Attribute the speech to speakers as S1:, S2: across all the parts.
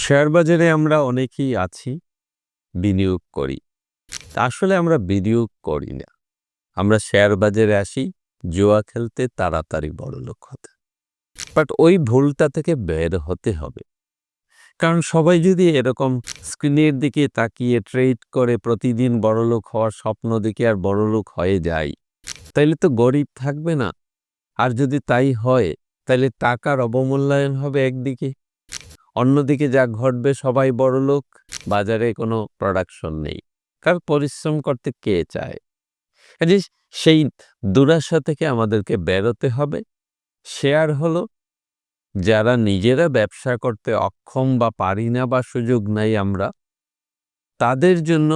S1: Share বাজারে আমরা অনেকেই আছি, বিনিয়োগ করি। আসলে আমরা বিনিয়োগ করি না। আমরা শেয়ার বাজারে আসি জুয়া খেলতে, তাড়াতাড়ি বড়লোক হতে। বাট ওই ভুলটা থেকে বের হতে হবে। কারণ সবাই যদি এরকম স্ক্রিনের দিকে তাকিয়ে ট্রেড করে প্রতিদিন বড়লোক হওয়ার স্বপ্ন দেখে আর বড়লোক হয়ে যায়, তাইলে তো গরিব থাকবে না। আর যদি তাই হয়, তাইলে টাকার অবমূল্যায়ন হবে একদিকে, অন্যদিকে যা ঘটবে সবাই বড়লোক, বাজারে কোনো প্রোডাকশন নেই। কারণ পরিশ্রম করতে কে চায়? কাজেই সেই দুরাশা থেকে আমাদেরকে বেরোতে হবে। শেয়ার হলো যারা নিজেরা ব্যবসা করতে অক্ষম বা পারি না বা সুযোগ নাই আমরা, তাদের জন্য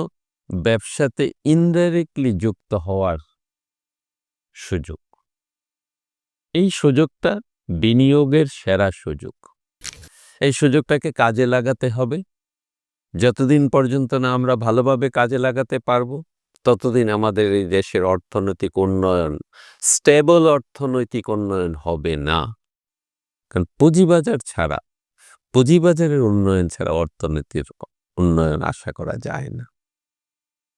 S1: ব্যবসাতে ইনডাইরেক্টলি যুক্ত হওয়ার সুযোগ। এই সুযোগটা বিনিয়োগের সেরা সুযোগ। এই সুযোগটাকে কাজে লাগাতে হবে। যতদিন পর্যন্ত না আমরা ভালোভাবে কাজে লাগাতে পারবো, ততদিন আমাদের এই দেশের অর্থনৈতিক উন্নয়ন, স্টেবল অর্থনৈতিক উন্নয়ন হবে না। কারণ পুঁজিবাজারের উন্নয়ন ছাড়া অর্থনীতির উন্নয়ন আশা করা যায় না।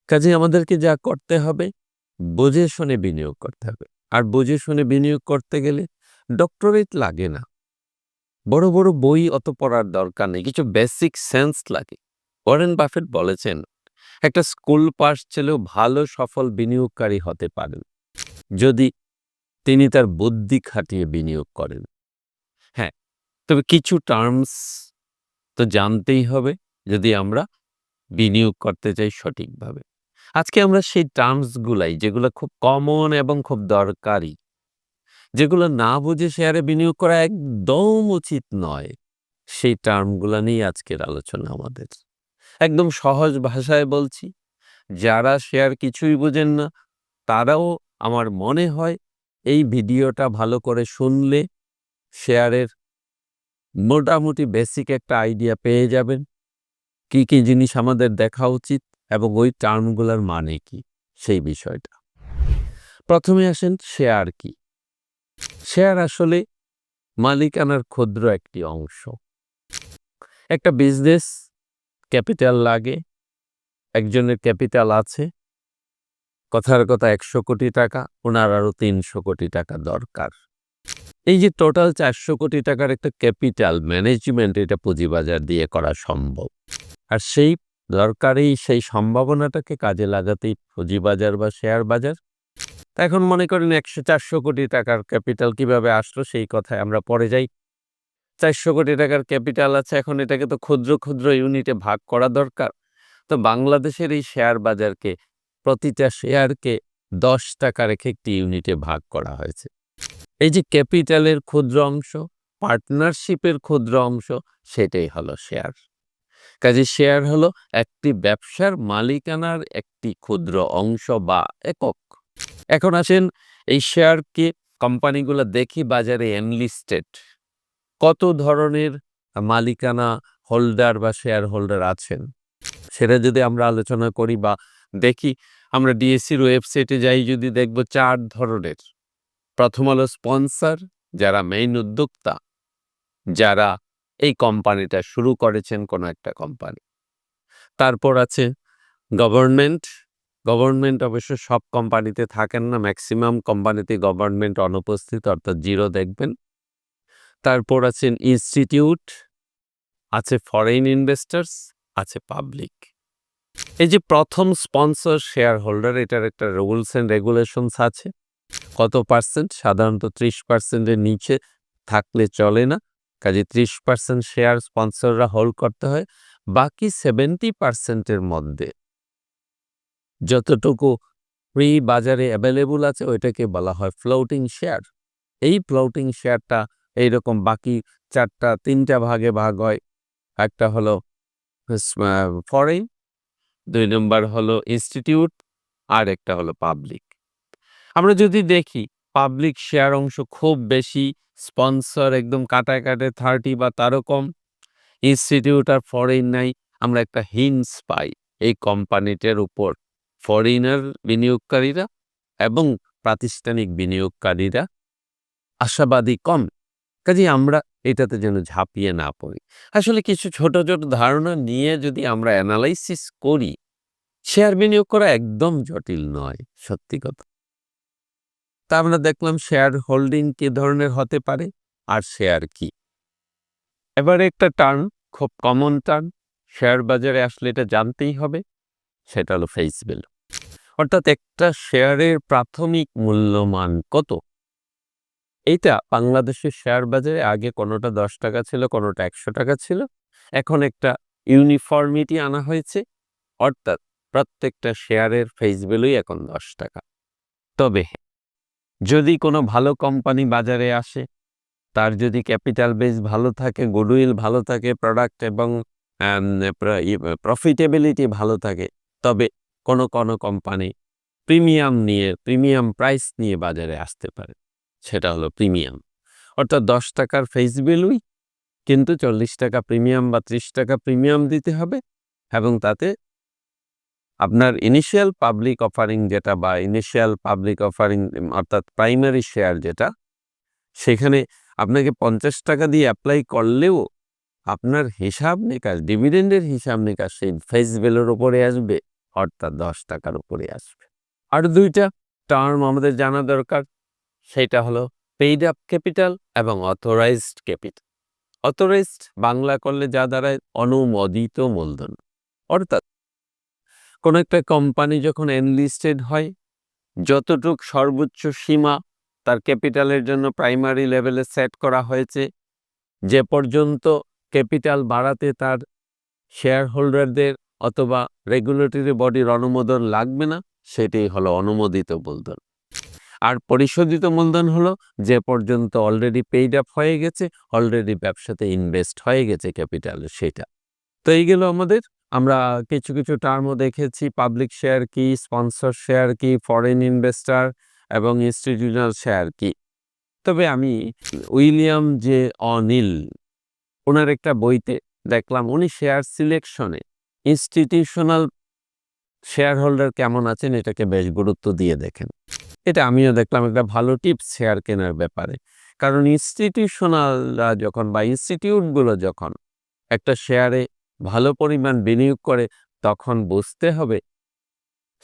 S1: কাজে আমাদেরকে যা করতে হবে, বুঝে শুনে বিনিয়োগ করতে হবে। আর বুঝে শুনে বিনিয়োগ করতে গেলে ডক্টরেট লাগে না, বড় বড় বই অত পড়ার দরকার নেই, কিছু বেসিক সেন্স লাগে। ওয়ারেন বাফেট বলেছেন, একটা স্কুল পাস ছেলেও ভালো সফল বিনিয়োগকারী হতে পারেন যদি তিনি তার বুদ্ধি খাটিয়ে বিনিয়োগ করেন। হ্যাঁ, তবে কিছু টার্মস তো জানতেই হবে যদি আমরা বিনিয়োগ করতে চাই সঠিকভাবে। আজকে আমরা সেই টার্মসগুলাই, যেগুলো খুব কমন এবং খুব দরকারি, যেগুলো না বুঝে শেয়ারে বিনিয়োগ করা একদম উচিত নয়, সেই টার্মগুলো নিয়ে আজকের আলোচনা আমাদের। একদম সহজ ভাষায় বলছি, যারা শেয়ার কিছুই বোঝেন না, তারাও আমার মনে হয় এই ভিডিওটা ভালো করে শুনলে শেয়ারের মোটামুটি বেসিক একটা আইডিয়া পেয়ে যাবেন। কি কি জিনিস আমাদের দেখা উচিত এবং ওই টার্মগুলোর মানে কি, সেই বিষয়টা। প্রথমে আসেন, শেয়ার কি? শেয়ার আসলে মালিকানার ক্ষুদ্র একটি অংশ। একটা বিজনেস ক্যাপিটাল লাগে, একজনের ক্যাপিটাল আছে, কথার কথা ১০০ কোটি টাকা, ওনার আরো ৩০০ কোটি টাকা দরকার। এই যে টোটাল ৪০০ কোটি টাকার একটা ক্যাপিটাল ম্যানেজমেন্ট, এটা পুঁজিবাজার দিয়ে করা সম্ভব। আর সেই দরকারি সেই সম্ভাবনাটাকে কাজে লাগাতেই পুঁজিবাজার বা শেয়ার বাজার। তা এখন মনে করেন ১০০-৪০০ কোটি টাকার ক্যাপিটাল কিভাবে আসলো সেই কথায় আমরা পরে যাই। ৪০০ কোটি টাকার ক্যাপিটাল আছে, এখন এটাকে তো ক্ষুদ্র ক্ষুদ্র ইউনিটে ভাগ করা দরকার। তো বাংলাদেশের এই শেয়ার বাজারকে, প্রতিটা শেয়ারকে ১০ টাকা রেখে একটি ইউনিটে ভাগ করা হয়েছে। এই যে ক্যাপিটালের ক্ষুদ্র অংশ, পার্টনারশিপের ক্ষুদ্র অংশ, সেটাই হলো শেয়ার। কাজে শেয়ার হলো একটি ব্যবসার মালিকানার একটি ক্ষুদ্র অংশ বা একক। এখন আসেন, এই শেয়ারকে কোম্পানিগুলো দেখি বাজারে এনলিস্টেড, কত ধরনের মালিকানা হোল্ডার বা শেয়ার হোল্ডার আছেন সেটা যদি আমরা আলোচনা করি বা দেখি, আমরা ডিএসসির ওয়েবসাইটে যাই, যদি দেখব ৪ ধরনের। প্রথম হলো স্পন্সর, যারা মেইন উদ্যোক্তা, যারা এই কোম্পানিটা শুরু করেছেন, কোনো একটা কোম্পানি। তারপর আছে গভর্নমেন্ট। গভর্নমেন্ট অবশ্য সব কোম্পানিতে থাকেন না, ম্যাক্সিমাম কোম্পানিতে গভর্নমেন্ট অনুপস্থিত, অর্থাৎ জিরো দেখবেন। তারপর আছেন ইনস্টিটিউট, আছে ফরেন ইনভেস্টার্স, আছে পাবলিক। এই যে প্রথম স্পন্সর শেয়ার হোল্ডার, এটার একটা রুলস এন্ড রেগুলেশনস আছে। কত পার্সেন্ট? সাধারণত ৩০%-এর নিচে থাকলে চলে না। কাজে ৩০% শেয়ার স্পন্সররা হোল্ড করতে হয়। বাকি 70%-এর মধ্যে যতটুকু ফ্রি বাজারে অ্যাভেলেবল আছে, ওইটাকে বলা হয় ফ্লোটিং শেয়ার। এই ফ্লোটিং শেয়ারটা এইরকম বাকি ৩টা ভাগে ভাগ হয়। একটা হলো ফরেন, ২ নম্বর হলো ইনস্টিটিউট, আর একটা হলো পাবলিক। আমরা যদি দেখি, পাবলিক শেয়ার অংশ খুব বেশি, স্পন্সর একদম কাটায় কাটায় 30 বা তারও কম, ইনস্টিটিউট আর ফরেন নাই। আমরা একটা হিন্টস পাই এই কোম্পানিটার উপর ফরেনার বিনিয়োগকারীরা এবং প্রাতিষ্ঠানিক বিনিয়োগকারীরা আশাবাদী কম। কাজেই আমরা এটাতে যেন ঝাঁপিয়ে না পড়ি। আসলে কিছু ছোট, ছোট ধারণা নিয়ে যদি আমরা এনালাইসিস করি, শেয়ার বিনিয়োগ করা একদম জটিল নয়, সত্যি কথা। তা আমরা দেখলাম শেয়ার হোল্ডিং কি ধরনের হতে পারে আর শেয়ার কি। এবারে একটা টার্ম, খুব কমন টার্ম, শেয়ার বাজারে আসলে এটা জানতেই হবে, সেটা হলো ফেস ভ্যালু। অর্থাৎ একটা শেয়ারের প্রাথমিক মূল্যমান কত? এইটা বাংলাদেশের শেয়ার বাজারে আগে কোনোটা ৳১০ ছিল, কোনোটা ৳১০০ ছিল। এখন একটা ইউনিফর্মিটি আনা হয়েছে। অর্থাৎ প্রত্যেকটা শেয়ারের ফেস ভ্যালুই এখন ৳১০। তবে যদি কোনো ভালো কোম্পানি বাজারে আসে, তার যদি ক্যাপিটাল বেস ভালো থাকে, গুডউইল ভালো থাকে, প্রোডাক্ট এবং আম প্র ই প্রফিটেবিলিটি ভালো থাকে, তবে কোনো, কোনো কোম্পানি প্রিমিয়াম প্রাইস নিয়ে বাজারে আসতে পারে। সেটা হলো প্রিমিয়াম। অর্থাৎ ৳১০ ফেস ভ্যালুই কিন্তু ৳৪০ প্রিমিয়াম বা ৳৩০ প্রিমিয়াম দিতে হবে এবং তাতে আপনার ইনিশিয়াল পাবলিক অফারিং যেটা বা ইনিশিয়াল পাবলিক অফারিং অর্থাৎ প্রাইমারি শেয়ার যেটা, সেখানে আপনাকে ৳৫০ দিয়ে এপ্লাই করলেও আপনার হিসাব নিকাশ, ডিভিডেন্ডের হিসাব নিকাশ সেই ফেস ভ্যালুর উপরে আসবে, অর্থাৎ ৳১০ উপরে আসবে। আর ২ টা টার্ম আমাদের জানা দরকার, সেটা হলো পেইড আপ ক্যাপিটাল এবং অথরাইজড ক্যাপিটাল। অথরাইজড বাংলা করলে যা দাঁড়ায় অনুমোদিত মূলধন। অর্থাৎ কোনো একটা কোম্পানি যখন এনলিস্টেড হয়, যতটুক সর্বোচ্চ সীমা তার ক্যাপিটালের জন্য প্রাইমারি লেভেলে সেট করা হয়েছে, যে পর্যন্ত ক্যাপিটাল বাড়াতে তার শেয়ার হোল্ডারদের অথবা রেগুলেটরি বডির অনুমোদন লাগবে না, সেটাই হলো অনুমোদিত মূলধন। আর পরিশোধিত মূলধন হলো যে পর্যন্ত অলরেডি পেইড আপ হয়ে গেছে, অলরেডি ব্যবসাতে ইনভেস্ট হয়ে গেছে ক্যাপিটাল, সেটা। তো এই গেল আমাদের। আমরা কিছু, কিছু টার্মও দেখেছি, পাবলিক শেয়ার কি, স্পন্সর শেয়ার কি, ফরেন ইনভেস্টর এবং ইনস্টিটিউশনাল শেয়ার কি। তবে আমি উইলিয়াম জে অনিল, ওনার একটা বইতে দেখলাম উনি শেয়ার সিলেকশনে ইনস্টিটিউশনাল শেয়ার হোল্ডার কেমন আছেন এটাকে বেশ গুরুত্ব দিয়ে দেখেন। এটা আমিও দেখলাম একটা ভালো টিপস শেয়ার কেনার ব্যাপারে। কারণ ইনস্টিটিউশনালরা যখন বা ইনস্টিটিউটগুলো যখন একটা শেয়ারে ভালো পরিমাণ বিনিয়োগ করে, তখন বুঝতে হবে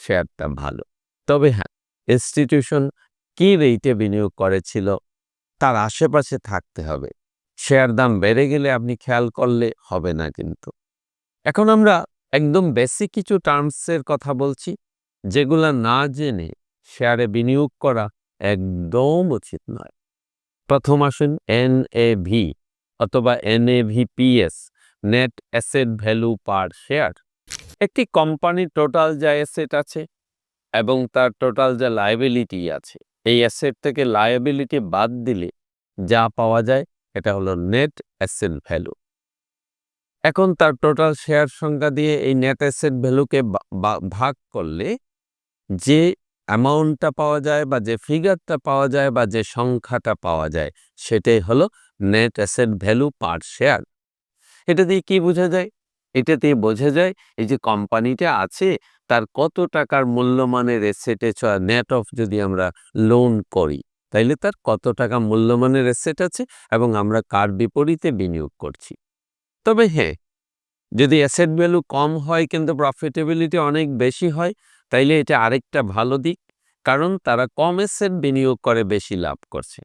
S1: শেয়ারটা ভালো। তবে হ্যাঁ, ইনস্টিটিউশন কি রেটে বিনিয়োগ করেছিল তার আশেপাশে থাকতে হবে। শেয়ার দাম বেড়ে গেলে আপনি খেয়াল করলে হবে না কিন্তু। এখন আমরা একদম বেসিক কিছু টার্মসের কথা বলছি, যেগুলা না জেনে শেয়ারে বিনিয়োগ করা একদম উচিত নয়। প্রথম আসুন এনএভি অথবা NAVPS, নেট অ্যাসেট ভ্যালু পার শেয়ার। একটি কোম্পানির টোটাল যা অ্যাসেট আছে এবং তার টোটাল যা লায়াবিলিটি আছে, এই অ্যাসেট থেকে লায়াবিলিটি বাদ দিলে যা পাওয়া যায় এটা হলো নেট অ্যাসেট ভ্যালু। এখন তার টোটাল শেয়ার সংখ্যা দিয়ে এই নেট অ্যাসেট ভ্যালুকে ভাগ করলে যে অ্যামাউন্টটা পাওয়া যায় বা যে ফিগারটা পাওয়া যায় বা যে সংখ্যাটা পাওয়া যায়, সেটাই হলো নেট অ্যাসেট ভ্যালু পার শেয়ার। এটা দিয়ে কি বোঝা যায়? এটা দিয়ে বোঝা যায় এই যে কোম্পানিটা আছে তার কত টাকার মূল্যমানের অ্যাসেটে নেট অফ যদি আমরা লোন করি, তাইলে তার কত টাকা মূল্যমানের অ্যাসেট আছে এবং আমরা কার বিপরীতে বিনিয়োগ করছি। তবে হ্যাঁ, যদি অ্যাসেট ভ্যালু কম হয় কিন্তু প্রফিটেবিলিটি অনেক বেশি হয়, তাইলে এটা আরেকটা ভালো দিক, কারণ তারা কম অ্যাসেট বিনিয়োগ করে বেশি লাভ করছে।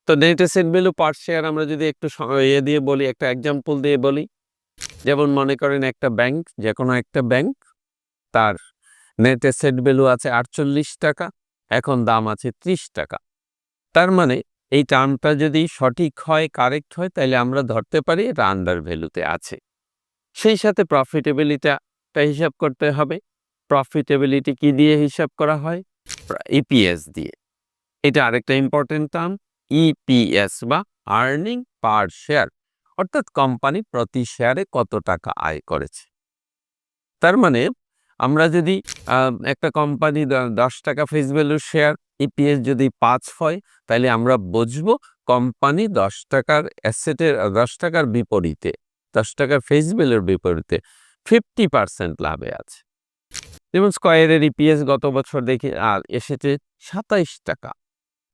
S1: তো নেট অ্যাসেট ভ্যালু পার শেয়ার আমরা যদি একটু দিয়ে বলি, একটা এক্সাম্পল দিয়ে বলি, যেমন মনে করেন একটা ব্যাংক, যে কোনো একটা ব্যাংক, তার নেট অ্যাসেট ভ্যালু আছে ৳৪৮, এখন দাম আছে ৳৩০। তার মানে এই টার্মটা যদি সঠিক হয়, কারেক্ট হয়, তাহলে আমরা ধরতে পারি এটা আন্ডার ভ্যালুতে আছে। সেই সাথে প্রফিটেবিলিটিটা হিসাব করতে হবে। প্রফিটেবিলিটি কি দিয়ে হিসাব করা হয়? ইপিএস দিয়ে। এটা আরেকটা ইম্পর্টেন্ট টার্ম, ইপিএস বা আর্নিং পার শেয়ার, অর্থাৎ কোম্পানি প্রতি শেয়ারে কত টাকা আয় করেছে। তার মানে আমরা যদি একটা কোম্পানি ৳১০ ফেস ভ্যালুর শেয়ার, ইপিএস যদি ৫ হয়, তাহলে আমরা বুঝবো কোম্পানি ৳১০ অ্যাসেটের ৳১০ বিপরীতে, ৳১০ ফেস ভ্যালুর বিপরীতে 50% লাভে আছে। যেমন স্কয়ারের ইপিএস গত বছর দেখি এসেছে ৳২৭।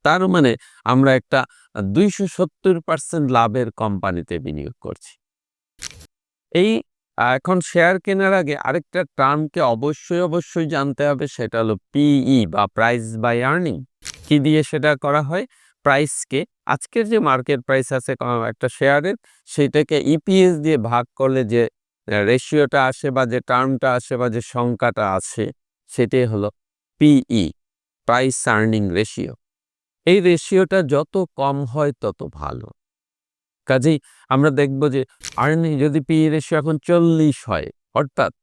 S1: তার মানে আমরা একটা ২৭০% লাভের কোম্পানিতে বিনিয়োগ করছি। এই এখন শেয়ার কেনার আগে আরেকটা টার্মকে অবশ্যই জানতে হবে, সেটা হলো পিই বা প্রাইস বাই আর্নিং। কি দিয়ে সেটা করা হয়? প্রাইসকে, আজকের যে মার্কেট প্রাইস আছে একটা শেয়ারের, সেটাকে ইপিএস দিয়ে ভাগ করলে যে রেশিওটা আসে বা যে টার্মটা আসে বা যে সংখ্যাটা আছে, সেটাই হলো পিই, প্রাইস আর্নিং রেশিও। এই রেশিওটা যত কম হয় তত ভালো। কাজেই আমরা দেখব যে আর্নিং যদি পিই রেশিও এখন 40 হয়, অর্থাৎ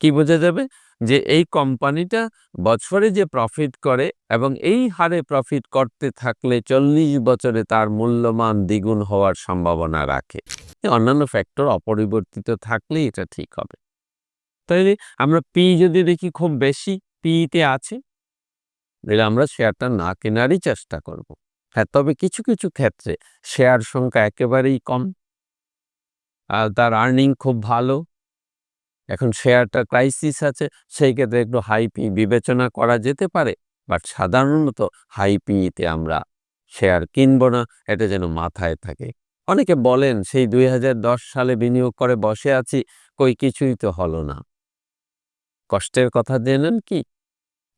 S1: কি বোঝা যাবে? যে এই কোম্পানিটা বছরে যে প্রফিট করে এবং এই হারে প্রফিট করতে থাকলে 40 বছরে তার মূল্যমান দ্বিগুণ হওয়ার সম্ভাবনা রাখে। অন্যান্য ফ্যাক্টর অপরিবর্তিত থাকলেই এটা ঠিক হবে। তাইলে আমরা পি যদি দেখি খুব বেশি পিতে আছে, তাহলে আমরা শেয়ারটা না কেনারই চেষ্টা করব। হ্যাঁ, তবে কিছু ক্ষেত্রে শেয়ার সংখ্যা একেবারেই কম, তার আর্নিং খুব ভালো, এখন শেয়ারটা ক্রাইসিস আছে, সেই ক্ষেত্রে একটু হাই পি বিবেচনা করা যেতে পারে। বাট সাধারণত হাই পিতে আমরা শেয়ার কিনবো না, এটা যেন মাথায় থাকে। অনেকে বলেন সেই ২০১০ সালে বিনিয়োগ করে বসে আছি, কই কিছুই তো হলো না। কষ্টের কথা জেনেন কি?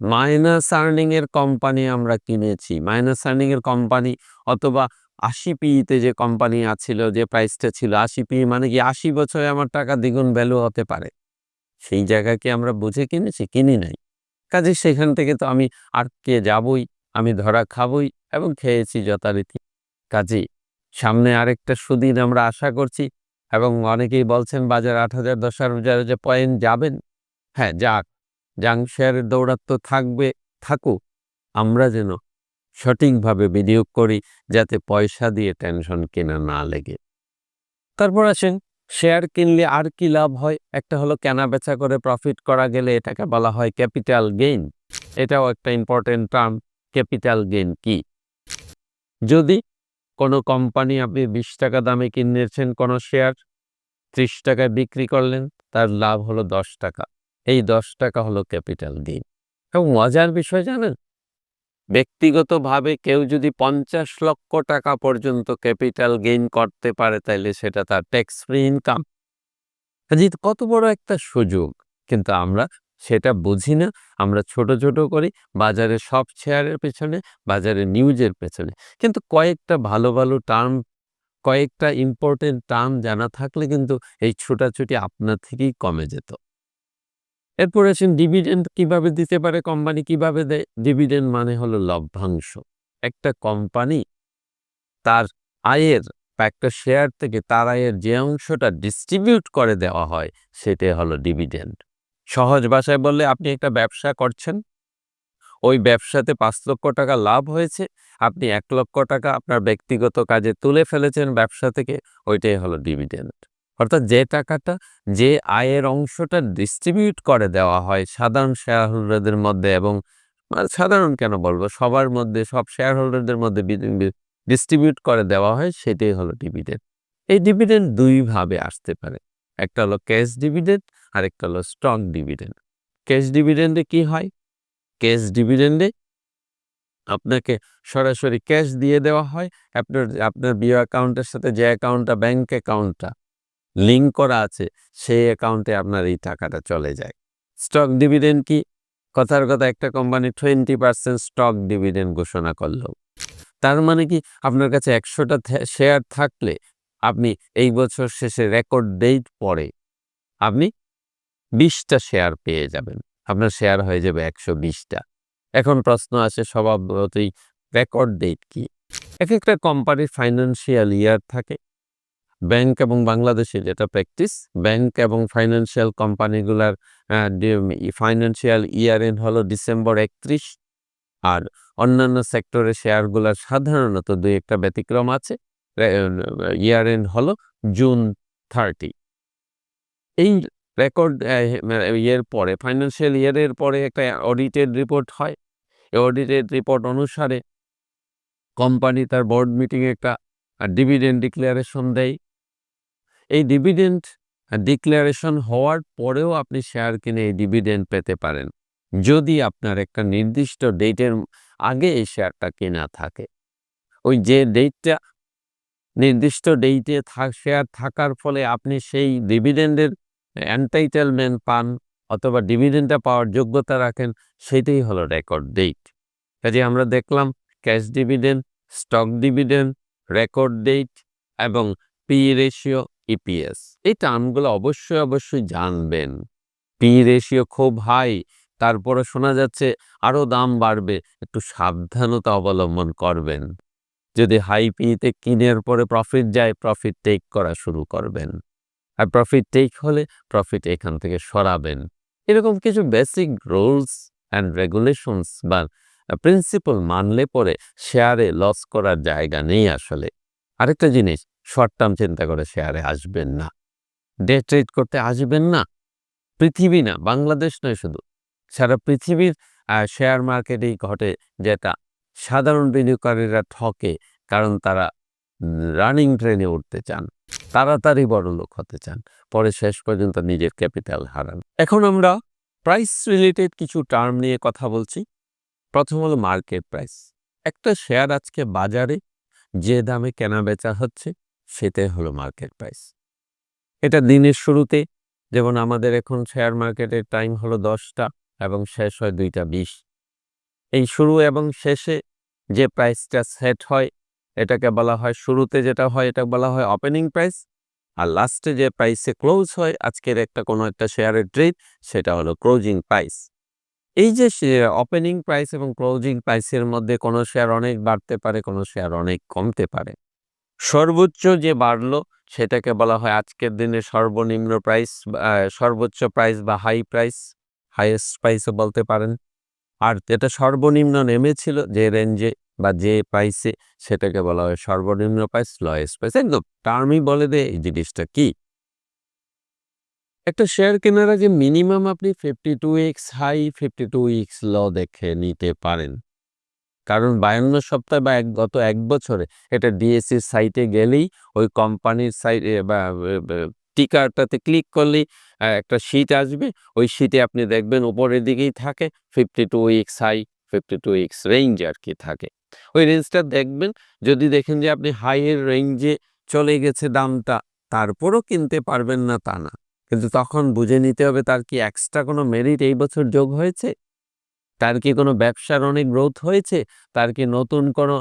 S1: মাইনাস আর্নিং এর কোম্পানি আমরা কিনেছি। মাইনাস আর্নিং এর কোম্পানি, অথবা ৮০ পিইতে যে কোম্পানি আছিল, যে প্রাইসটা ছিল ৮০ পি, মানে কি ৮০ বছরে আমার টাকা দ্বিগুণ ভ্যালু হতে পারে। সেই জায়গা কি আমরা বুঝে কিনেছি? কিনি নাই। কাজেই সেখান থেকে তো আমি আটকে যাবই, আমি ধরা খাবই এবং খেয়েছি যথারীতি। কাজেই সামনে আরেকটা সুদিন আমরা আশা করছি এবং অনেকেই বলছেন বাজার ৮,০০০ ১০,০০০ যে পয়েন্ট যাবেন। হ্যাঁ, যাক। শেয়ারের দৌরাত্ম্য থাকবে, থাকুক। আমরা যেন সঠিকভাবে বিনিয়োগ করি, যাতে পয়সা দিয়ে টেনশন কেনা না লেগে। তারপর আসেন, শেয়ার কিনলে আর কি লাভ হয়? একটা হলো কেনা-বেচা করে প্রফিট করা গেলে এটাকে বলা হয় ক্যাপিটাল গেইন। এটাও একটা ইম্পোর্টেন্ট টার্ম। ক্যাপিটাল গেইন কি? যদি কোনো কোম্পানি আপনি ৳২০ দামে কিনেছেন কোনো শেয়ার, ৳৩০ বিক্রি করলেন, তার লাভ হলো ৳১০। এই ৳১০ হলো ক্যাপিটাল গেইন। এবং মজার বিষয় জানেন? ব্যক্তিগতভাবে কেউ যদি ৳৫০,০০,০০০ পর্যন্ত ক্যাপিটাল গেইন করতে পারে, তাইলে সেটা তার ট্যাক্স ফ্রি ইনকাম। কাজেই কত বড় একটা সুযোগ। কিন্তু আমরা সেটা বুঝি না। আমরা ছোট করি বাজারে সব শেয়ারের পেছনে, বাজারের নিউজের পেছনে। কিন্তু কয়েকটা ভালো টার্ম, কয়েকটা ইম্পোর্টেন্ট টার্ম জানা থাকলে কিন্তু এই ছোটাছুটি আপনা থেকেই কমে যেত। এরপর আসেন ডিভিডেন্ড কিভাবে দিতে পারে কোম্পানি, কিভাবে দেয়? ডিভিডেন্ড মানে হলো লভ্যাংশ। একটা কোম্পানি তার আয়ের বা একটা শেয়ার থেকে তার আয়ের যে অংশটা ডিস্ট্রিবিউট করে দেওয়া হয়, সেটাই হলো ডিভিডেন্ড। সহজ ভাষায় বললে, আপনি একটা ব্যবসা করছেন, ওই ব্যবসাতে ৳৫,০০,০০০ লাভ হয়েছে, আপনি ৳১,০০,০০০ আপনার ব্যক্তিগত কাজে তুলে ফেলেছেন ব্যবসা থেকে, ওইটাই হলো ডিভিডেন্ড। অর্থাৎ যে টাকাটা, যে আয়ের অংশটা ডিস্ট্রিবিউট করে দেওয়া হয় সাধারণ শেয়ার হোল্ডারদের মধ্যে, এবং সাধারণ কেন বলবো, সবার মধ্যে, সব শেয়ার হোল্ডারদের মধ্যে ডিস্ট্রিবিউট করে দেওয়া হয়, সেটাই হলো ডিভিডেন্ড। এই ডিভিডেন্ড ২ ভাবে আসতে পারে। একটা হলো ক্যাশ ডিভিডেন্ড, আরেকটা হলো স্টক ডিভিডেন্ড। ক্যাশ ডিভিডেন্ডে কি হয়? ক্যাশ ডিভিডেন্ডে আপনাকে সরাসরি ক্যাশ দিয়ে দেওয়া হয়। আপনার বিও অ্যাকাউন্টের সাথে যে অ্যাকাউন্টটা, ব্যাংক অ্যাকাউন্টটা লিংক করা আছে, সেই অ্যাকাউন্টে আপনার এই টাকাটা চলে যায়। স্টক ডিভিডেন্ড কি? কথার কথা, একটা কোম্পানি 20% স্টক ডিভিডেন্ড ঘোষণা করলো। তার মানে কি, আপনার কাছে ১০০টা শেয়ার থাকলে আপনি এই বছর শেষে রেকর্ড ডেট পরে আপনি ২০টা শেয়ার পেয়ে যাবেন। আপনার শেয়ার হয়ে যাবে ১২০টা। এখন প্রশ্ন আসে স্বভাবতই, রেকর্ড ডেট কি? একেকটা কোম্পানির ফাইন্যান্সিয়াল ইয়ার থাকে। ব্যাংক এবং বাংলাদেশে যেটা প্র্যাকটিস, ব্যাংক এবং ফাইন্যান্সিয়াল কোম্পানিগুলার ফাইন্যান্সিয়াল ইয়ার এন্ড হলো ডিসেম্বর ৩১, আর অন্যান্য সেক্টরের শেয়ারগুলার সাধারণত ২-১ টা ব্যতিক্রম আছে। ইয়ার এন্ড হলো জুন 30। এই রেকর্ড ইয়ের পরে, ফাইন্যান্সিয়াল ইয়ারের পরে একটা অডিটেড রিপোর্ট হয়। এই অডিটেড রিপোর্ট অনুসারে কোম্পানি তার বোর্ড মিটিংয়ে একটা ডিভিডেন্ড ডিক্লারেশন দেয়। এই ডিভিডেন্ড ডিক্লারেশন হওয়ার পরেও আপনি শেয়ার কিনে এই ডিভিডেন্ড পেতে পারেন, যদি আপনার একটা নির্দিষ্ট ডেটের আগে এই শেয়ারটা কেনা থাকে। ওই যে ডেটটা নির্দিষ্ট ডেটে শেয়ার থাকার ফলে আপনি সেই ডিভিডেন্ডের এন্টাইটেলমেন্ট পান অথবা ডিভিডেন্ডটা পাওয়ার যোগ্যতা রাখেন, সেটাই হলো রেকর্ড ডেট। কাজে আমরা দেখলাম cash dividend, stock dividend, record date এবং পি রেশিও, ইপিএস। এই টার্মগুলো অবশ্যই জানবেন। পি রেশিও খুব হাই, তারপরে শোনা যাচ্ছে আরো দাম বাড়বে, একটু সাবধানতা অবলম্বন করবেন। যদি হাই পিতে কিনের পরে প্রফিট যায়, প্রফিট টেক করা শুরু করবেন। আর প্রফিট টেক হলে প্রফিট এখান থেকে সরাবেন। এরকম কিছু বেসিক রুলস অ্যান্ড রেগুলেশনস বা প্রিন্সিপাল মানলে পরে শেয়ারে লস করার জায়গা নেই আসলে। আরেকটা জিনিস, শর্ট টার্ম চিন্তা করে শেয়ারে আসবেন না, ডে ট্রেড করতে আসবেন না। পৃথিবী না, বাংলাদেশ নয় শুধু, সারা পৃথিবীর শেয়ার মার্কেটেই ঘটে যেটা সাধারণ বিনিয়োগকারীরা ঠকে, কারণ তারা রানিং ট্রেনে উঠতে চান, তাড়াতাড়ি বড়লোক হতে চান, পরে শেষ পর্যন্ত নিজের ক্যাপিটাল হারান। এখন আমরা প্রাইস রিলেটেড কিছু টার্ম নিয়ে কথা বলছি। প্রথম হলো মার্কেট প্রাইস। একটা শেয়ার আজকে বাজারে যে দামে কেনা বেচা হচ্ছে সেটাই হলো মার্কেট প্রাইস। এটা দিনের শুরুতে, যেমন আমাদের এখন শেয়ার মার্কেটের টাইম হলো 10টা এবং শেষ হয় 2টা 20। এই শুরু এবং শেষে যে প্রাইসটা সেট হয় এটাকে বলা হয়, শুরুতে যেটা হয় এটা বলা হয় ওপেনিং প্রাইস, আর লাস্টে যে প্রাইসে ক্লোজ হয় আজকের কোনো একটা শেয়ারের ট্রেড, সেটা হলো ক্লোজিং প্রাইস। এই যে ওপেনিং প্রাইস এবং ক্লোজিং প্রাইসের মধ্যে কোনো শেয়ার অনেক বাড়তে পারে, কোনো শেয়ার অনেক কমতে পারে। সর্বোচ্চ যে বাড়লো সেটাকে বলা হয় আজকের দিনে সর্বনিম্ন প্রাইস, সর্বোচ্চ প্রাইস বা হাই প্রাইস, হাইয়েস্ট প্রাইসও বলতে পারেন। আর যেটা সর্বনিম্ন নেমেছিল যে রেঞ্জে বা যে প্রাইসে, সেটাকে বলা হয় সর্বনিম্ন প্রাইস, লোয়েস্ট প্রাইস। একদম টার্মই বলে দেয় এই জিনিসটা কি। একটা শেয়ার কেনার আগে মিনিমাম আপনি 52x হাই 52x লো দেখে নিতে পারেন, কারণ 52 সপ্তাহ বা গত 1 বছরে এটা ডিএসসি সাইটে গেলেই ওই কোম্পানির সাইটে বা টিকারটাতে ক্লিক করলেই একটা শীট আসবে। ওই শীটে আপনি দেখবেন উপরের দিকেই থাকে 52x হাই 52x রেঞ্জ আর কি থাকে। ওই রেঞ্জটা দেখবেন, যদি দেখেন যে আপনি হাইয়ের রেঞ্জে চলে গেছে দামটা, তারপরও কিনতে পারবেন না তা না, কিন্তু তখন বুঝে নিতে হবে তার কি এক্সট্রা কোনো মেরিট এই বছর যোগ হয়েছে, তার কি কোনো ব্যবসার অনেক গ্রোথ হয়েছে, তার কি নতুন কোনো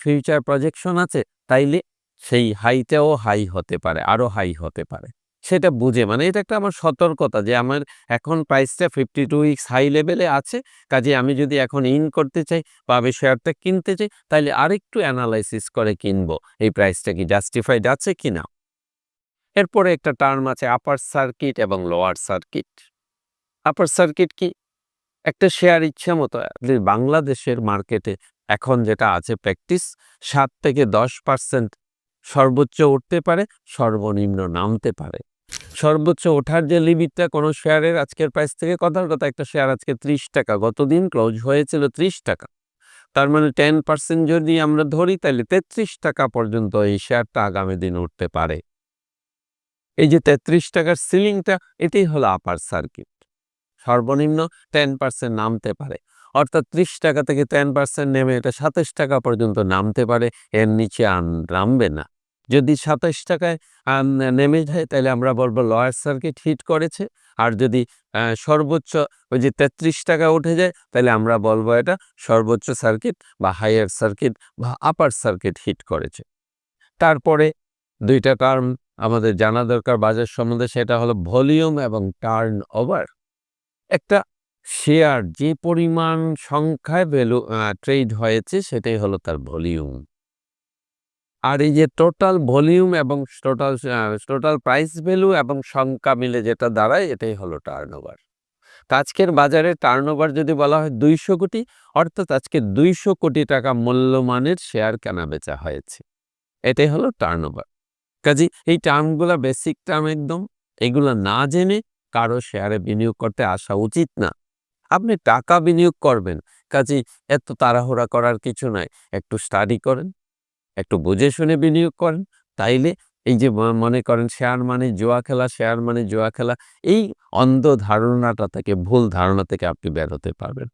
S1: ফিউচার প্রজেকশন আছে, তাইলে সেই হাইটাও হাই হতে পারে, আরও হাই হতে পারে। সেটা বুঝে, মানে এটা একটা আমার সতর্কতা যে আমার এখন প্রাইসটা 52x হাই লেভেলে আছে, কাজে আমি যদি এখন ইন করতে চাই বা আমি শেয়ারটা কিনতে চাই, তাইলে আরেকটু অ্যানালাইসিস করে কিনবো এই প্রাইসটা কি জাস্টিফাইড আছে কিনা। এরপরে একটা টার্ম আছে আপার সার্কিট এবং লোয়ার সার্কিট। আপার সার্কিট কি? একটা শেয়ার ইচ্ছা মতো বাংলাদেশের মার্কেটে এখন যেটা আছে প্র্যাকটিস, 7 থেকে 10% সর্বোচ্চ উঠতে পারে, সর্বনিম্ন নামতে পারে। সর্বোচ্চ ওঠার যে লিমিটটা কোনো শেয়ারের আজকের প্রাইস থেকে, কথার কথা একটা শেয়ার আজকে 30 টাকা, গতদিন ক্লোজ হয়েছিল 30 টাকা, তার মানে 10% যদি আমরা ধরি তাহলে 33 টাকা পর্যন্ত এই শেয়ারটা আগামী দিন উঠতে পারে। এই যে 33 টাকার সিলিংটা, এটাই হলো আপার সার্কিট। সর্বনিম্ন 10% নামতে পারে, অর্থাৎ 30 টাকা থেকে 10% নেমে এটা 27 টাকা পর্যন্ত নামতে পারে, এর নিচে নামবে না। যদি 27 টাকায় নেমে যায় তাহলে আমরা বলবো লোয়ার সার্কিট হিট করেছে, আর যদি সর্বোচ্চ ওই যে 33 টাকা উঠে যায় তাহলে আমরা বলবো এটা সর্বোচ্চ সার্কিট বা হাইয়ার সার্কিট বা আপার সার্কিট হিট করেছে। তারপরে 2টা টার্ম আমাদের জানা দরকার বাজার সম্বন্ধে, সেটা হলো ভলিউম এবং টার্ন ওভার। একটা শেয়ার যে পরিমাণ সংখ্যায় ট্রেড হয়েছে সেটাই হলো তার ভলিউম। আর এই যে টোটাল ভলিউম এবং টোটাল প্রাইস ভ্যালু এবং সংখ্যা মিলে যেটা দাঁড়ায়, এটাই হলো টার্নওভার। আজকের বাজারে টার্নওভার যদি বলা হয় 200 কোটি, অর্থাৎ আজকে 200 কোটি টাকা মূল্যমানের শেয়ার কেনা বেচা হয়েছে, এটাই হলো টার্নওভার। কাজে এই টার্মগুলা বেসিক টার্ম একদম, এগুলো না জেনে কারো শেয়ারে বিনিয়োগ করতে আসা উচিত না। আপনি টাকা বিনিয়োগ করবেন, কাজে এত তাড়াহুড়া করার কিছু নাই। একটু স্টাডি করেন, একটু বুঝে শুনে বিনিয়োগ করেন, তাইলে এই যে মনে করেন শেয়ার মানে জুয়া খেলা, শেয়ার মানে জুয়া খেলা, এই অন্ধ ধারণাটা থেকে, ভুল ধারণা থেকে আপনি বের হতে পারবেন।